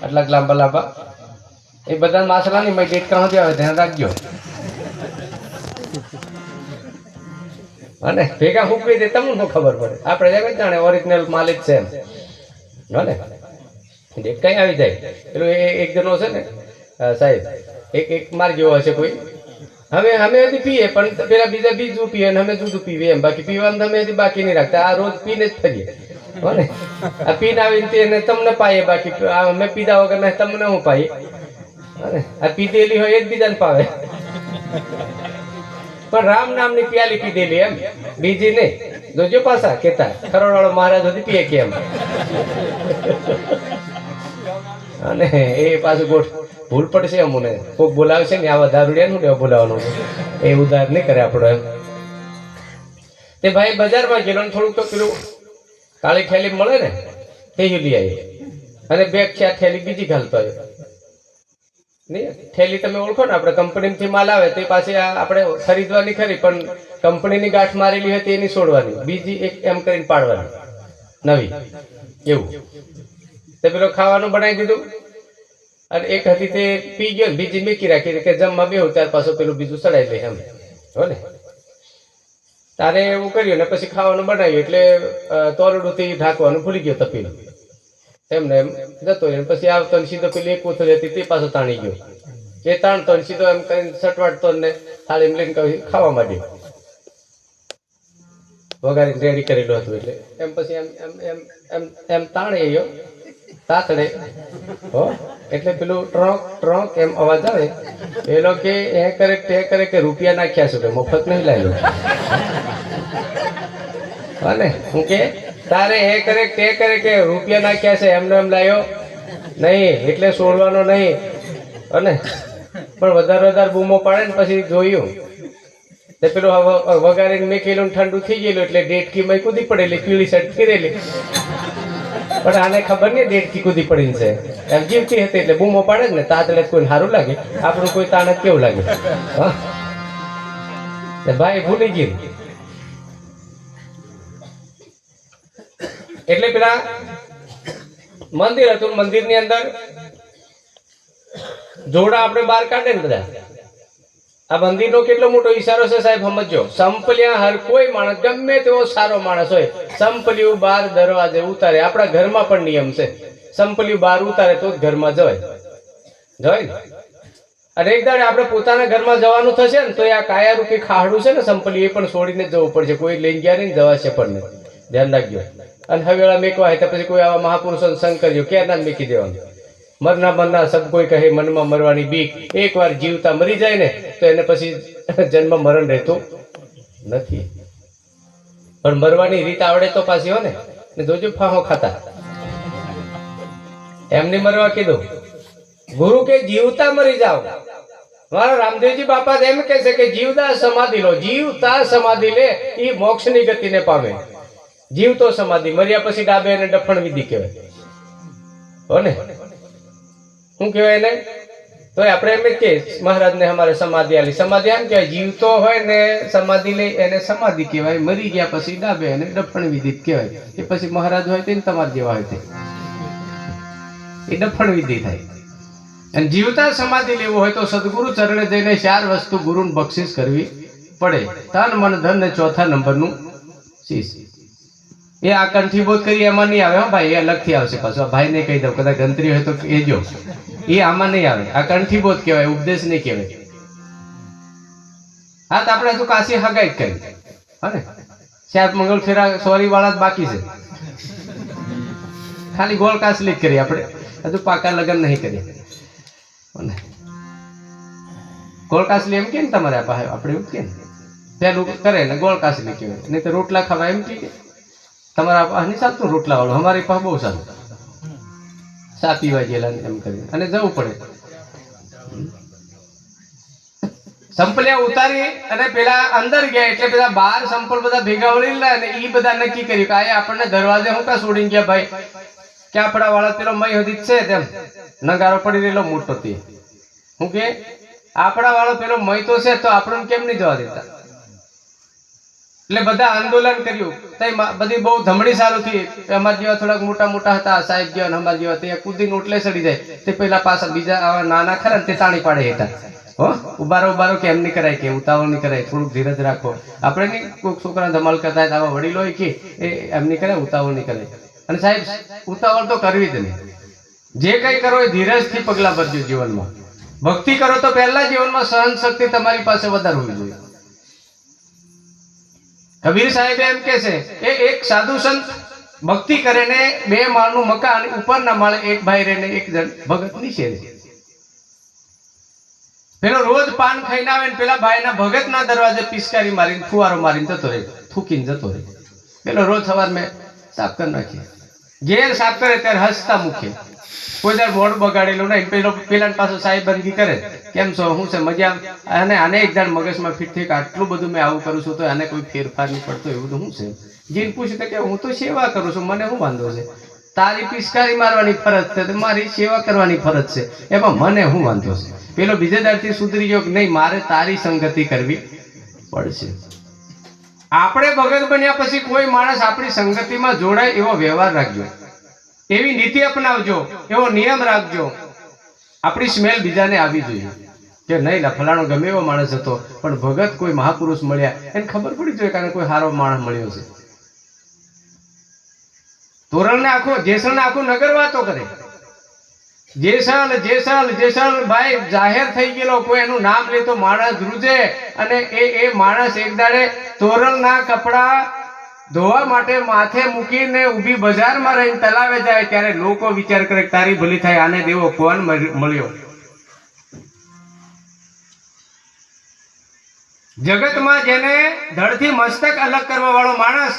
આટલા લાંબા લાંબા એ બધા માસલાની મેં ગેટ કાંથી આવે ધ્યાન રાખજો. અને ભેગા ફૂકવી દે તમને શું ખબર પડે? આપણે જેમ જાણે ઓરિજિનલ માલિક છે એમ ને. ડેટ કઈ આવી જાય પેલું એક જણો છે ને સાહેબ એક માર જેવો હશે કોઈ. અમે હજી પીએ પણ પેલા બીજા બીજું પીએ અને અમે જુદું પીવીએ એમ. બાકી પીવાનું અમે હજી બાકી નહીં રાખતા. આ રોજ પીને જ ફરીએ ને. આ પીને આવીને તમને પાઈએ, બાકી અમે પીધા વગર ને તમને હું પાઈએ. આ પીધેલી હોય એકબીજાને પાવે. પણ રામ નામની પ્યાલી પીધેલી એમ, બીજી નહીં. જોજો પાછા કેતા ખરોડ મહારાજ સુધી પીએ કેમ. અને એ પાછું ગોઠ ભૂલ પડશે અમને. કોક બોલાવશે ને આવા દારૂડિયા નું લેવા બોલાવવાનું છે એ ઉધાર નહીં કરે આપણો એમ. તે ભાઈ બજારમાં ગયેલો ને થોડુંક તો પેલું કાળી થેલી મળે ને તે લઈ આવી. અને બે થેલી બીજી ઘાલતો આવ્યો. નહીં થેલી તમે ઓળખો ને, આપણે કંપનીથી માલ આવે તે પાછી આપણે ખરીદવાની ખરી, પણ કંપનીની ગાંઠ મારેલી હતી એની છોડવાની, બીજી એક એમ કરીને પાડવાની નવી એવું. તે પેલો ખાવાનું બનાવી દીધું અને એક હતી તે પી ગયો ને બીજી મેકી રાખી કે જમવા બેહું ત્યાર પાછું પેલું બીજું ચડાવી લે એમ હો ને. તારે એવું કર્યું ને પછી ખાવાનું બનાવ્યું એટલે તોરડુંથી ઢાંકવાનું ભૂલી ગયો તપીને એમને એમ જતો રહ્યો. પછી આવતો ને સીધો પેલી એક કોથળી હતી તે પાછો તાણી ગયો. એ તાણતો ને સીધો એમ કરીને સટવાટતો ને થાળી લઈને કહી ખાવા માંડ્યો. વગાડીને રેડી કરેલું હતું એટલે એમ પછી એમ એમ એમ એમ એમ તાણે ગયો તાતડે હો. એટલે પેલું ટ્રક ટ્રક એમ અવાજ આવે પેલો કે એ કરે તે કરે કે રૂપિયા નાખ્યા છે, મફત નહીં લાવ્યો. અને હું કે તારે એ કરે તે કરે કે રૂપિયા નાખ્યા છે એમને એમ લાવ્યો નહીં એટલે છોડવાનો નહીં. અને પણ વધારે બૂમો પાડે ને પછી જોયું તે પેલું વગાડીને મેકેલું ઠંડુ થઈ ગયેલું એટલે ડેટકીમાં કૂદી પડેલી પીળી શર્ટ ફેરેલી. પણ આને ખબર નહીં ડેટકી કૂદી પડીને છે એમ જીવતી હતી એટલે બૂમો પાડે ને તાતડે કોઈ સારું લાગે, આપણું કોઈ તાણ કેવું લાગે. હા ભાઈ ભૂલી ગયું. એટલે પેલા મંદિર હતું, મંદિરની અંદર જોડા આપણે બહાર કાઢે ને બધા. આ મંદિરનો કેટલો મોટો ઈશારો છે સાહેબ સમજો. સંપલિયા હર કોઈ માણસ ગમે તેવો સારો માણસ હોય સંપલિયું બહાર દરવાજે ઉતારે. આપણા ઘરમાં પણ નિયમ છે સંપલિયું બહાર ઉતારે તો જ ઘરમાં જવાય ને. અને એક દાડે આપણે પોતાના ઘરમાં જવાનું થશે ને તો આ કાયારૂપી ખાડું છે ને સંપલિયું એ પણ છોડીને જવું પડશે. કોઈ લઈને ગયા નહીં જવાશે પણ નહીં, ધ્યાન રાખજો. અને હવેળા મેકવા હોય તો પછી કોઈ આવા મહાપુરુષો સંગ કરજો ક્યાં ના મેકી દેવાનું. મરના મરના સબ કોઈ કહે મનમાં મરવાની બીક. એકવાર જીવતા મરી જાય ને તો એને પછી જન્મ મરણ રહેતું નથી. પણ મરવાની રીત આવડે તો પાછી હો ને જોજો ફાંહો ખાતા એમની મરવા કીધું. ગુરુ કે જીવતા મરી જાઓ. મારા રામદેવજી બાપા એમ કે છે કે જીવતા સમાધિ લો. જીવતા સમાધિ લે એ મોક્ષની ગતિને પામે. જીવતો સમાધિ, મર્યા પછી ડાબે અને ડફણ વિધિ કહેવાય હો ને. શું કહેવાય એને તો આપણે એમ જ કે મહારાજને અમારે સમાધિ આલી. સમાધિ એમ કહેવાય જીવતો હોય ને સમાધિ લે એને સમાધિ કહેવાય. મરી ગયા પછી ડાબે અને ડફણ વિધિ કહેવાય. એ પછી મહારાજ હોય તે તમારા જેવા હોય તે એ ડફણ વિધિ થાય. અને જીવતા સમાધિ લેવું હોય તો સદગુરુ ચરણે જઈને 4 વસ્તુ ગુરુને બક્ષિસ કરવી પડે. તન મન ધન ને ચોથા નંબરનું શીશ. એ આ કંઠીબોધ કરી એમાં નહીં આવે હો ભાઈ, એ અલગથી આવશે પાછું. ભાઈ ને કહી દઉં કદાચ ગંત્રી હોય તો એ જો એ આમાં નહીં આવે. આ કંઠીબોધ કહેવાય, ઉપદેશ નહીં કહેવાય. હા તો આપણે હજુ કાશી હગાઈ કરી હા ને 7 મંગળ ફેરા સોરી વાળા જ બાકી છે. ખાલી ગોળ કાસલી જ કરી આપણે, હજુ પાકા લગ્ન નહીં કરીએ. ગોળ કાસલી એમ કે ને તમારે આપણે એવું કે પેલું કરે ને ગોળ કાસલી કહેવાય. નહીં તો રોટલા ખાવા એમ કે તમારા નહીં ચાલતું રોટલા વાળું, અમારી પાસે બહુ સારું ચા પીવા ગયેલા એમ કરી અને જવું પડે. સંપલ્યા ઉતારી અને પેલા અંદર ગયા એટલે બધા 12 સંપલ બધા ભેગા વળેલા અને એ બધા નક્કી કર્યું કે આ આપણને દરવાજે હું કા છોડીને ગયા ભાઈ, કે આપણા વાળા પેલો મય હદી છે તેમ નગારો પડી રહેલો મોટો તે હું કે આપણા વાળો પેલો મય તો છે તો આપણને કેમ નહીં જવા દેતા. એટલે બધા આંદોલન કર્યું. બધી બહુ ધમણી સારું થઈ. અમારા જેવા થોડાક મોટા મોટા હતા સાહેબ જેવા ને અમારા જેવા તે કૂદીને ઓટલે ચડી જાય. તે પેલા પાછા બીજા આવા નાના ખરા તે તાણી પાડે હતા. હો ઉભારો કે એમ નહીં કરાય, કે ઉતાવળ નહીં કરાય, થોડુંક ધીરજ રાખો. આપણે નહીં કોઈક છોકરા ધમાલ કરતા હોય આવા વડીલો હોય કે એમ નહીં કરાય, ઉતાવળ નહીં કરાય. અને સાહેબ ઉતાવળ તો કરવી જ નહીં. જે કંઈ કરો એ ધીરજથી પગલા ભરજો જીવનમાં. ભક્તિ કરો તો પહેલા જીવનમાં સહન શક્તિ તમારી પાસે વધારે હોવી જોઈએ. કબીર સાહેબ એમ કે છે એ એક સાધુ સંત ભક્તિ કરે ને 2 માળનું મકાન ઉપરના માળે એક ભાઈ રહે ને એક જણ ભગત નીચે રહે. પેલો રોજ પાન ખાઈને આવે ને પેલા ભાઈના ભગતના દરવાજે પિચકારી મારીને ફુવારો મારીને જતો રહે, થૂકીને જતો રહે. પેલો રોજ સવાર મેં સાફ કરી નાખીએ. ઘેર સાફ કરે ત્યારે હસતા મૂકે. કોઈ દર મોઢું બગાડેલું નહીં. પેલા પાછું સાહેબ બંદગી કરે, કેમ છો, શું છે, મજા? અને આને એક દાડ મગજમાં ફિટ થઈ કે આટલું બધું મેં આવું કરું છું તો આને કોઈ ફેરફાર નહીં પડતો, એવું બધું શું છે? જેને પૂછ્યું કે હું તો સેવા કરું છું, મને શું વાંધો છે? તારી પિચકારી મારવાની ફરજ છે, મારી સેવા કરવાની ફરજ છે, એમાં મને શું વાંધો છે? પેલો બીજે દાડથી સુધરી ગયો કે નહીં, મારે તારી સંગતિ કરવી પડશે. આપણે ભગત બન્યા પછી કોઈ માણસ આપણી સંગતિમાં જોડાય એવો વ્યવહાર રાખજો, એવી નીતિ અપનાવજો, એવો નિયમ રાખજો. આપણી સ્મેલ બીજાને આવી જોઈએ કે નહીં ફલાણો ગમે એવો માણસ હતો પણ ભગત કોઈ મહાપુરુષ મળ્યા એને ખબર પડી જોઈએ કારણ કોઈ સારો માણસ મળ્યો છે. તોરણને આખો જેસલને આખું નગર વાતો કરે. જેસલ ભાઈ જાહેર થઈ ગયેલો, કોઈ એનું નામ લે તો માણસ ધ્રુજે. અને એ માણસ એક દાડે તોરણના કપડા ધોવા માટે માથે મૂકીને ઊભી બજારમાં રહીને તલાવે જાય ત્યારે લોકો વિચાર કરે તારી ભલી થાય, આને દેવો કોણ મળ્યો. જગતમાં જેને ધડથી મસ્તક અલગ કરવા વાળો માણસ